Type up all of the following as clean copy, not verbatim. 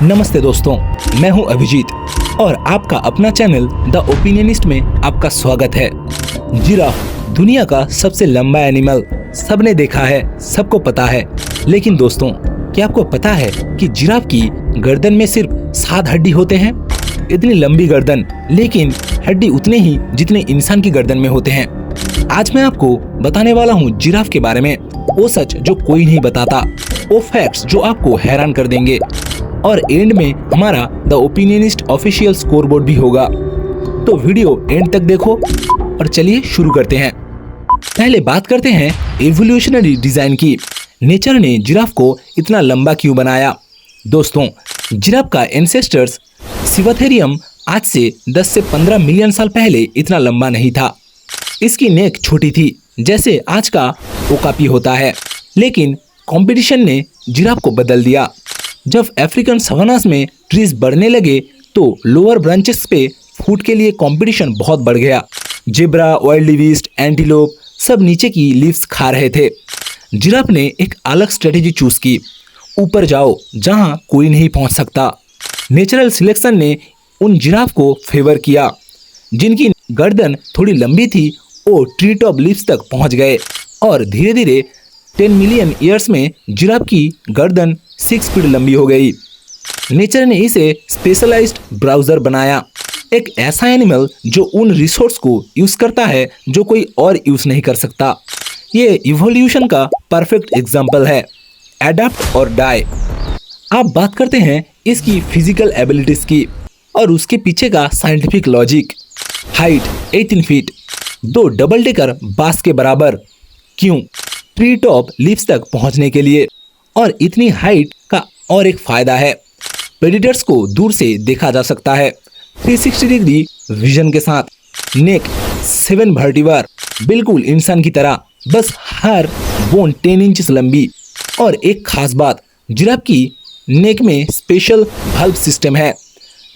नमस्ते दोस्तों, मैं हूं अभिजीत और आपका अपना चैनल द ओपिनियनिस्ट में आपका स्वागत है। जिराफ दुनिया का सबसे लंबा एनिमल, सबने देखा है, सबको पता है। लेकिन दोस्तों, क्या आपको पता है कि जिराफ की गर्दन में सिर्फ 7 हड्डी होते हैं? इतनी लंबी गर्दन, लेकिन हड्डी उतने ही जितने इंसान की गर्दन में होते हैं। आज मैं आपको बताने वाला हूँ जिराफ के बारे में, वो सच जो कोई नहीं बताता, वो फैक्ट्स जो आपको हैरान कर देंगे। और एंड में हमारा द ओपिनियनिस्ट ऑफिशियल स्कोरबोर्ड भी होगा। तो वीडियो एंड तक देखो और चलिए शुरू करते हैं। पहले बात करते हैं एवोल्यूशनरी डिजाइन की। नेचर ने जिराफ को इतना लंबा क्यों बनाया? दोस्तों, जिराफ का एंसेस्टर्स सिवथेरियम आज से 10 से 15 मिलियन साल पहले इतना लंबा नहीं था। इसकी नेक छोटी थी, जैसे आज का ओकापी होता है। लेकिन कंपटीशन ने जिराफ को बदल दिया। जब अफ्रीकन सवानास में ट्रीज बढ़ने लगे तो लोअर ब्रांचेस पे फूड के लिए कंपटीशन बहुत बढ़ गया। जेब्रा, वाइल्ड बीस्ट, एंटीलोप सब नीचे की लीव्स खा रहे थे। जिराफ ने एक अलग स्ट्रेटेजी चूज की, ऊपर जाओ जहां कोई नहीं पहुंच सकता। नेचुरल सिलेक्शन ने उन जिराफ को फेवर किया जिनकी गर्दन थोड़ी लंबी थी। वो ट्री टॉप लीव्स तक पहुंच गए और धीरे धीरे 10 मिलियन ईयर्स में जिराफ की गर्दन 6 फीट लंबी हो गई। नेचर ने इसे स्पेशलाइज्ड ब्राउजर बनाया, एक ऐसा एनिमल जो उन रिसोर्स को यूज करता है जो कोई और यूज नहीं कर सकता। ये इवोल्यूशन का परफेक्ट एग्जाम्पल है, एडाप्ट और डाई। आप बात करते हैं इसकी फिजिकल एबिलिटीज की और उसके पीछे का scientific logic. Height 18 feet, 2 double decker बास के बराबर। क्यों? ट्री टॉप लीव्स तक पहुंचने के लिए। और इतनी हाइट का और एक फायदा है, प्रेडिटर्स को दूर से देखा जा सकता है 360 डिग्री विजन के साथ। नेक 7 वर्टिबर, बिल्कुल इंसान की तरह, बस हर बोन 10 इंच लंबी। और एक खास बात, जिराफ की नेक में स्पेशल बल्ब सिस्टम है।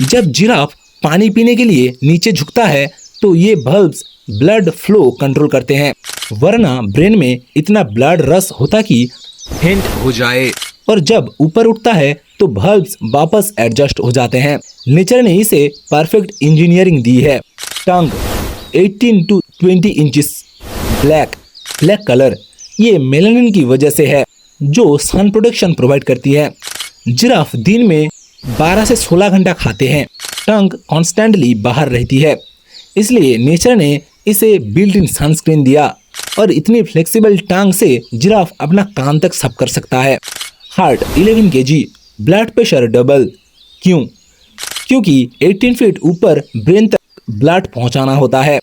जब जिराफ पानी पीने के लिए नीचे झुकता है तो ये बल्ब्स ब्लड फ्लो कंट्रोल करते हैं, वरना ब्रेन में इतना ब्लड रश होता कि फेंट हो जाए। और जब ऊपर उठता है तो बल्ब्स वापस एडजस्ट हो जाते हैं। नेचर ने इसे परफेक्ट इंजीनियरिंग दी है। टंग 18 to 20 इंचेस, ब्लैक कलर, ये मेलानिन की वजह से है जो सन प्रोटेक्शन प्रोवाइड करती है। जिराफ दिन में 12 से 16 घंटा खाते हैं। टंग कॉन्स्टेंटली बाहर रहती है, इसलिए नेचर ने इसे बिल्ट इन सनस्क्रीन दिया। और इतनी फ्लेक्सिबल टांग से जिराफ अपना कान तक साफ कर सकता है। Heart 11 kg, blood pressure double. क्यों? क्योंकि 18 फीट ऊपर ब्रेन तक ब्लड पहुंचाना होता है।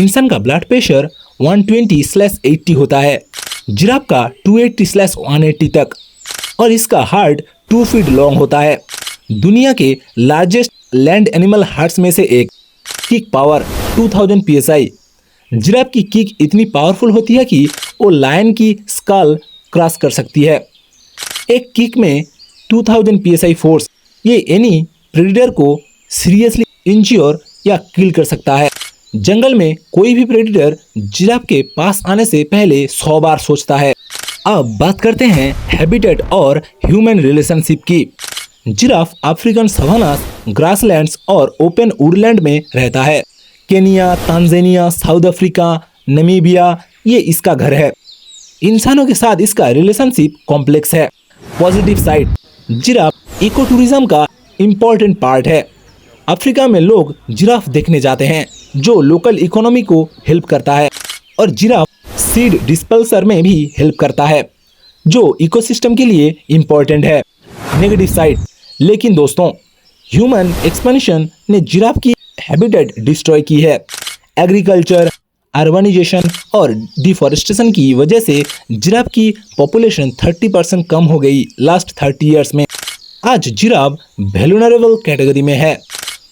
इंसान का ब्लड प्रेशर 120/80 होता है, जिराफ का 280/180 तक। और इसका हार्ट 2 फीट लॉन्ग होता है। दुनिया के लार्जेस्ट लैंड एनिमल हार्ट्स में से एक। Kick power 2000 psi। जिराफ की किक इतनी पावरफुल होती है कि वो लायन की स्कल क्रॉस कर सकती है। एक किक में 2000 psi फोर्स, ये एनी प्रेडेटर को सीरियसली इंज्योर या किल कर सकता है। जंगल में कोई भी प्रेडेटर जिराफ के पास आने से पहले 100 बार सोचता है। अब बात करते हैं हैबिटेट और ह्यूमन रिलेशनशिप की। जिराफ अफ्रीकन सवानास, ग्रासलैंड्स और ओपन वुडलैंड में रहता है। Kenya, Tanzania, South Africa, Namibia ये इसका घर है। इंसानों के साथ इसका रिलेशनशिप कॉम्प्लेक्स है। Positive side, giraffe ecotourism का इम्पोर्टेंट पार्ट है। अफ्रीका में लोग जिराफ देखने जाते हैं जो लोकल इकोनॉमी को हेल्प करता है। और जिराफ सीड डिस्पर्सर में भी हेल्प करता है जो इकोसिस्टम के लिए इम्पोर्टेंट है। नेगेटिव साइड, लेकिन दोस्तों, ह्यूमन एक्सपेंशन ने जिराफ की हैबिटेट डिस्ट्रॉय की है। एग्रीकल्चर, अर्बनाइजेशन और डिफॉरेस्टेशन की वजह से जिराफ की पॉपुलेशन 30% कम हो गई लास्ट 30 इयर्स में। आज जिराफ वल्नरेबल कैटेगरी में है।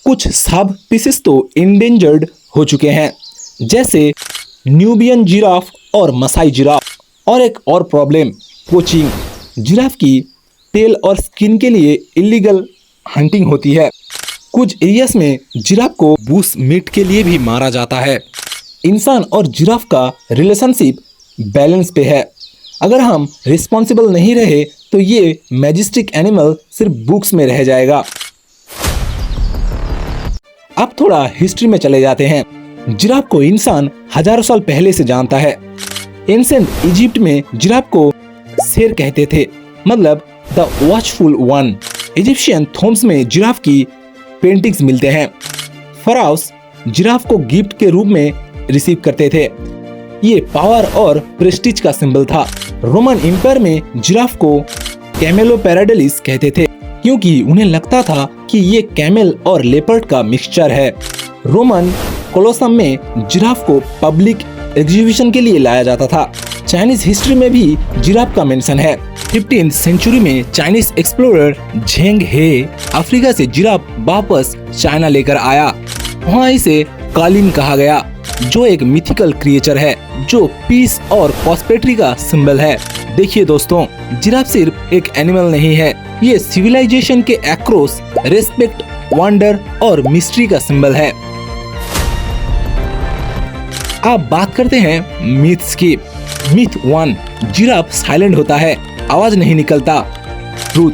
कुछ सब स्पीसीज तो इंडेंजर्ड हो चुके हैं, जैसे न्यूबियन जिराफ और मसाई जिराफ। और एक और प्रॉब्लम, पोचिंग। जिराफ की टेल और स्किन के लिए इलीगल हंटिंग होती है। कुछ एरियाज में जिराफ को बूस मीट के लिए भी मारा जाता है। इंसान और जिराफ का रिलेशनशिप बैलेंस पे है। अगर हम रिस्पॉन्सिबल नहीं रहे तो ये मैजेस्टिक एनिमल सिर्फ बुक्स में रह जाएगा। अब थोड़ा हिस्ट्री में चले जाते हैं। जिराफ को इंसान हजारों साल पहले से जानता है। एंशिएंट इजिप्ट में जिराफ को शेर कहते थे, मतलब the watchful one. Egyptian Thoms में जिराफ की पेंटिंग्स मिलते हैं। फराउस जिराफ को गिफ्ट के रूप में रिसीव करते थे। ये पावर और प्रेस्टीज का सिंबल था। रोमन एम्पायर में जिराफ को कैमेलोपैराडिलिस कहते थे, क्योंकि उन्हें लगता था कि ये कैमल और लेपर्ड का मिक्सचर है। रोमन कोलोसम में जिराफ को पब्लिक एग्जीबिशन के लिए लाया जाता था। चाइनीज हिस्ट्री में भी जिराफ का मेंशन है। 15th सेंचुरी में चाइनीज एक्सप्लोरर झेंग हे अफ्रीका से जिराफ वापस चाइना लेकर आया। वहाँ इसे कालिन कहा गया, जो एक मिथिकल क्रिएचर है जो पीस और प्रॉस्पेरिटी का सिंबल है। देखिए दोस्तों, जिराफ सिर्फ एक एनिमल नहीं है, ये सिविलाइजेशन के अक्रॉस रेस्पेक्ट, वंडर और मिस्ट्री का सिंबल है। अब बात करते हैं मिथ्स की। मिथ 1, जिराफ साइलेंट होता है, आवाज नहीं निकलता। ट्रूथ,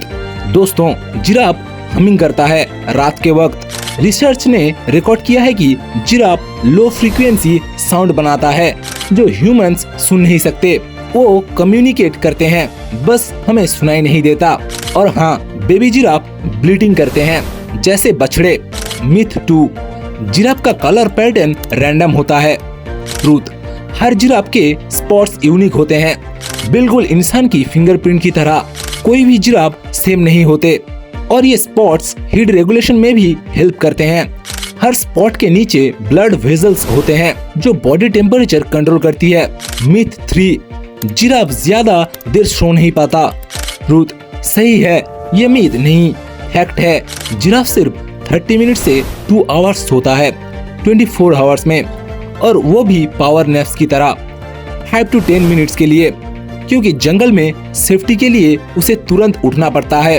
दोस्तों जिराफ हमिंग करता है रात के वक्त। रिसर्च ने रिकॉर्ड किया है कि जिराफ लो फ्रीक्वेंसी साउंड बनाता है जो ह्यूमंस सुन नहीं सकते। वो कम्युनिकेट करते हैं, बस हमें सुनाई नहीं देता। और हाँ, बेबी जिराफ ब्लीडिंग करते हैं जैसे बछड़े। मिथ 2, जिराफ का कलर पैटर्न रैंडम होता है। ट्रूथ, हर जिराफ के स्पॉट्स यूनिक होते हैं, बिल्कुल इंसान की फिंगरप्रिंट की तरह। कोई भी जिराफ सेम नहीं होते और ये स्पॉट्स हीट रेगुलेशन में भी हेल्प करते हैं। हर स्पॉट के नीचे ब्लड वेजल्स होते हैं जो बॉडी टेम्परेचर कंट्रोल करती है। मिथ 3, जिराफ ज्यादा देर सो नहीं पाता। ट्रूथ, सही है, ये मिथ नहीं फैक्ट है। जिराफ सिर्फ 30 मिनट से 2 आवर्स सोता है 24 आवर्स में, और वो भी पावर नैप्स की तरह 5 to 10 मिनट्स के लिए, क्योंकि जंगल में सेफ्टी के लिए उसे तुरंत उठना पड़ता है।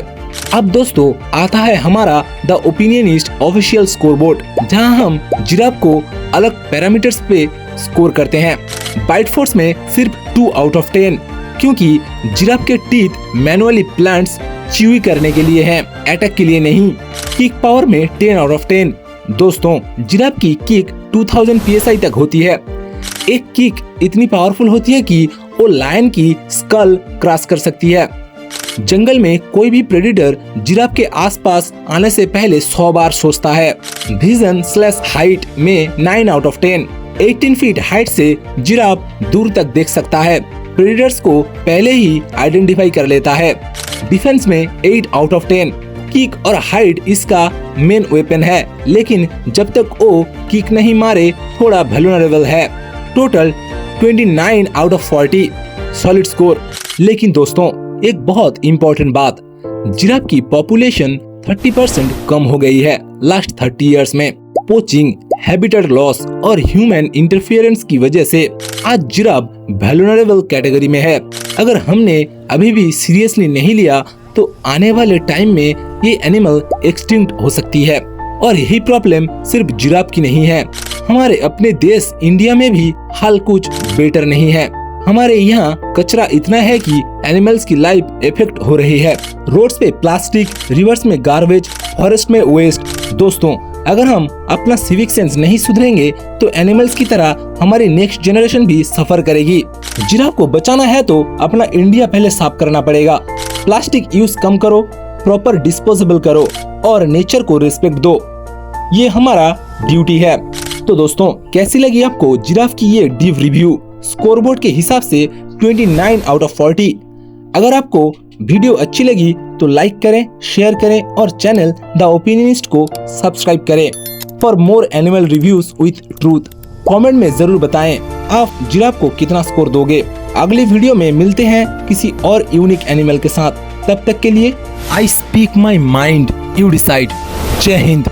अब दोस्तों आता है हमारा द ओपिनियनिस्ट ऑफिशियल स्कोरबोर्ड, जहां हम जिराफ को अलग पैरामीटर्स पे स्कोर करते हैं। बाइट फोर्स में सिर्फ 2 out of 10, क्योंकि जिराफ के टीथ मैनुअली प्लांट्स च्यूई करने के लिए हैं, अटैक के लिए नहीं। किक पावर में 10 out of 10। दोस्तों जिराफ की किक 2000 PSI तक होती है। एक किक इतनी पावरफुल होती है कि वो लायन की स्कल क्रॉस कर सकती है। जंगल में कोई भी प्रेडिटर जिराफ के आसपास आने से पहले 100 बार सोचता है। विजन/हाइट में 9 out of 10। 18 फीट हाइट से जिराफ दूर तक देख सकता है, प्रेडिटर्स को पहले ही आइडेंटिफाई कर लेता है। डिफेंस में 8 out of 10। किक और हाइट इसका मेन वेपन है, लेकिन जब तक वो किक नहीं मारे थोड़ा वल्नरेबल है। Total 29 out of 40 solid score. लेकिन दोस्तों एक बहुत इम्पोर्टेंट बात, जिराफ की पॉपुलेशन 30% कम हो गई है लास्ट 30 इयर्स में। पोचिंग, हैबिटेट लॉस और ह्यूमन इंटरफेरेंस की वजह से आज जिराफ वल्नरेबल कैटेगरी में है। अगर हमने अभी भी सीरियसली नहीं लिया तो आने वाले टाइम में ये एनिमल एक्सटिंक्ट हो सकती है। और यही प्रॉब्लम सिर्फ जिराफ की नहीं है, हमारे अपने देश इंडिया में भी हाल कुछ बेटर नहीं है। हमारे यहाँ कचरा इतना है कि एनिमल्स की लाइफ इफेक्ट हो रही है। रोड्स पे प्लास्टिक, रिवर्स में गार्बेज, फॉरेस्ट में वेस्ट। दोस्तों अगर हम अपना सिविक सेंस नहीं सुधरेंगे तो एनिमल्स की तरह हमारी नेक्स्ट जनरेशन भी सफर करेगी। जिराफ को बचाना है तो अपना इंडिया पहले साफ करना पड़ेगा। प्लास्टिक यूज कम करो, प्रॉपर डिस्पोजेबल करो और नेचर को रिस्पेक्ट दो, ये हमारा ड्यूटी है। तो दोस्तों कैसी लगी आपको जिराफ की ये डीप रिव्यू? स्कोरबोर्ड के हिसाब से 29 out of 40। अगर आपको वीडियो अच्छी लगी तो लाइक करें, शेयर करें और चैनल द ओपिनियनिस्ट को सब्सक्राइब करें for more animal reviews with truth. Comment में जरूर बताएं आप जिराफ को कितना स्कोर दोगे। अगले वीडियो में मिलते हैं किसी और यूनिक एनिमल के साथ। तब तक के लिए I speak my mind, you decide. जय हिंद।